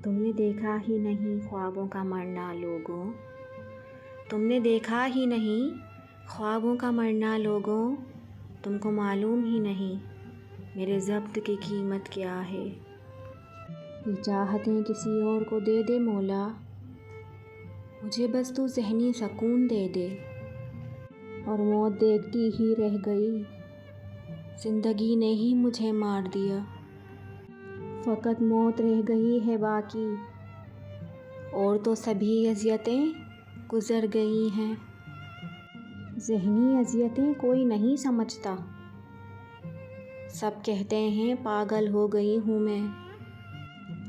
تم نے دیکھا ہی نہیں خوابوں کا مرنا لوگوں، تم نے دیکھا ہی نہیں خوابوں کا مرنا لوگوں، تم کو معلوم ہی نہیں میرے ضبط کی قیمت کیا ہے۔ یہ چاہتیں کسی اور کو دے دے مولا، مجھے بس تو ذہنی سکون دے دے۔ اور موت دیکھتی ہی رہ گئی، زندگی نے ہی مجھے مار دیا، فقط موت رہ گئی ہے باقی، اور تو سبھی اذیتیں گزر گئی ہیں۔ ذہنی اذیتیں کوئی نہیں سمجھتا، سب کہتے ہیں پاگل ہو گئی ہوں میں۔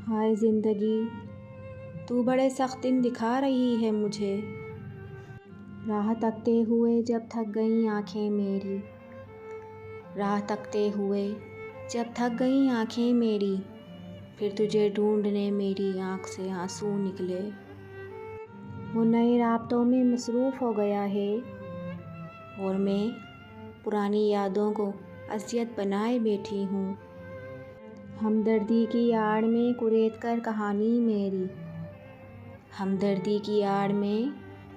ہائے زندگی تو بڑے سخت دن دکھا رہی ہے مجھے، راہ تکتے ہوئے جب تھک گئیں آنکھیں میری، راہ تکتے ہوئے جب تھک گئیں آنکھیں میری، پھر تجھے ڈھونڈنے میری آنکھ سے آنسو نکلے۔ وہ نئے رابطوں میں مصروف ہو گیا ہے، اور میں پرانی یادوں کو اذیت بنائے بیٹھی ہوں۔ ہمدردی کی آڑ میں کرید کر کہانی میری، ہمدردی کی آڑ میں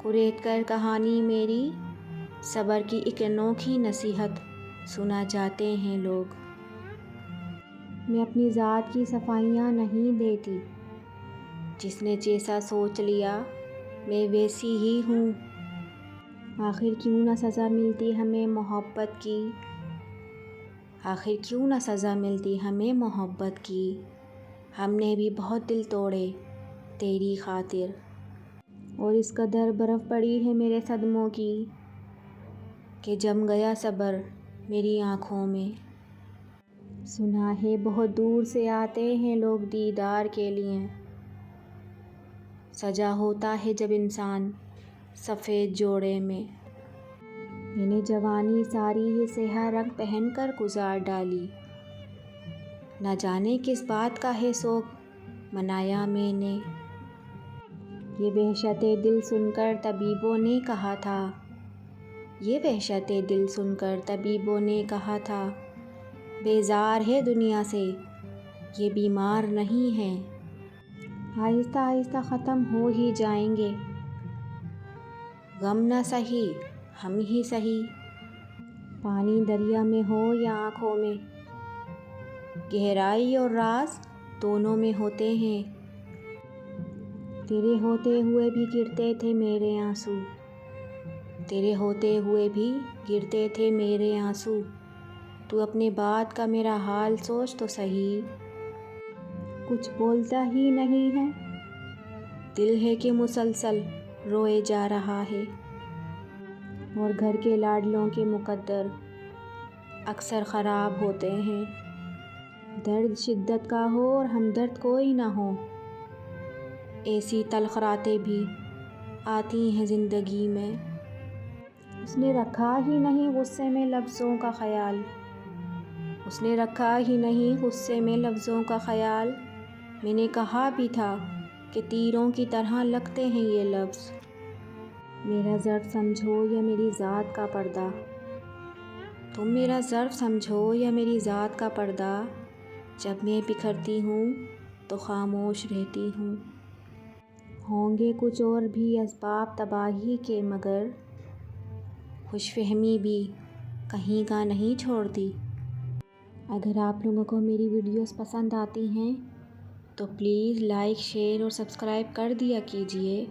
کرید کر کہانی میری، صبر کی ایک انوکھی نصیحت سنا جاتے ہیں لوگ۔ میں اپنی ذات کی صفائیاں نہیں دیتی، جس نے جیسا سوچ لیا میں ویسی ہی ہوں۔ آخر کیوں نہ سزا ملتی ہمیں محبت کی، آخر کیوں نہ سزا ملتی ہمیں محبت کی، ہم نے بھی بہت دل توڑے تیری خاطر، اور اس قدر برف پڑی ہے میرے صدموں کی کہ جم گیا صبر میری آنکھوں میں۔ سنا ہے بہت دور سے آتے ہیں لوگ دیدار کے لیے، سجا ہوتا ہے جب انسان سفید جوڑے میں۔ میں نے جوانی ساری ہی سیاہ رنگ پہن کر گزار ڈالی، نہ جانے کس بات کا ہے سوگ منایا میں نے۔ یہ وحشت دل سن کر طبیبوں نے کہا تھا، یہ وحشت دل سن کر طبیبوں نے کہا تھا، بیزار ہے دنیا سے یہ بیمار نہیں ہے، آہستہ آہستہ ختم ہو ہی جائیں گے، غم نہ سہی ہم ہی سہی۔ پانی دریا میں ہو یا آنکھوں میں، گہرائی اور راز دونوں میں ہوتے ہیں۔ تیرے ہوتے ہوئے بھی گرتے تھے میرے آنسو، تیرے ہوتے ہوئے بھی گرتے تھے میرے آنسو، تو اپنے بعد کا میرا حال سوچ تو سہی۔ کچھ بولتا ہی نہیں ہے، دل ہے کہ مسلسل روئے جا رہا ہے، اور گھر کے لاڈلوں کے مقدر اکثر خراب ہوتے ہیں۔ درد شدت کا ہو اور ہمدرد کوئی نہ ہو، ایسی تلخ راتیں بھی آتی ہیں زندگی میں۔ اس نے رکھا ہی نہیں غصے میں لفظوں کا خیال، اس نے رکھا ہی نہیں غصے میں لفظوں کا خیال، میں نے کہا بھی تھا کہ تیروں کی طرح لگتے ہیں یہ لفظ۔ میرا ظرف سمجھو یا میری ذات کا پردہ، تم میرا ظرف سمجھو یا میری ذات کا پردہ، جب میں بکھرتی ہوں تو خاموش رہتی ہوں۔ ہوں گے کچھ اور بھی اسباب تباہی کے، مگر خوش فہمی بھی کہیں کا نہیں چھوڑتی۔ اگر آپ لوگوں کو میری ویڈیوز پسند آتی ہیں تو پلیز لائک، شیئر اور سبسکرائب کر دیا کیجیے۔